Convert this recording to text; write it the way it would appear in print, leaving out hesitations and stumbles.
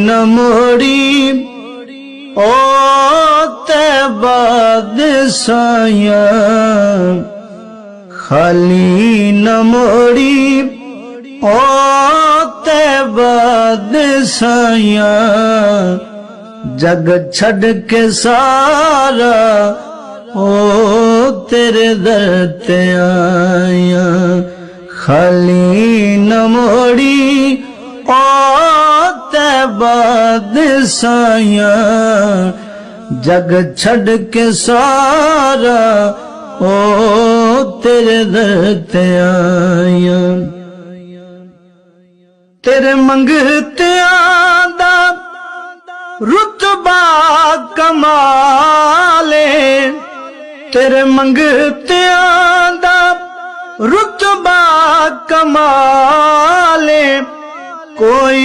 न मोड़ी ओ तैबा दिसाया, खाली न मोड़ी ओ तैबा दिसाया, जग छड़ के सारा ओ तेरे दर ते आया। खाली न मोड़ी ओ तैबा दिसाया, जग छड़ के सारा ओ तेरे दर ते आया। तेरे मंगतियां दा रुतबा कमाले, तेरे मंगतियां दा रुतबा कमाले, कोई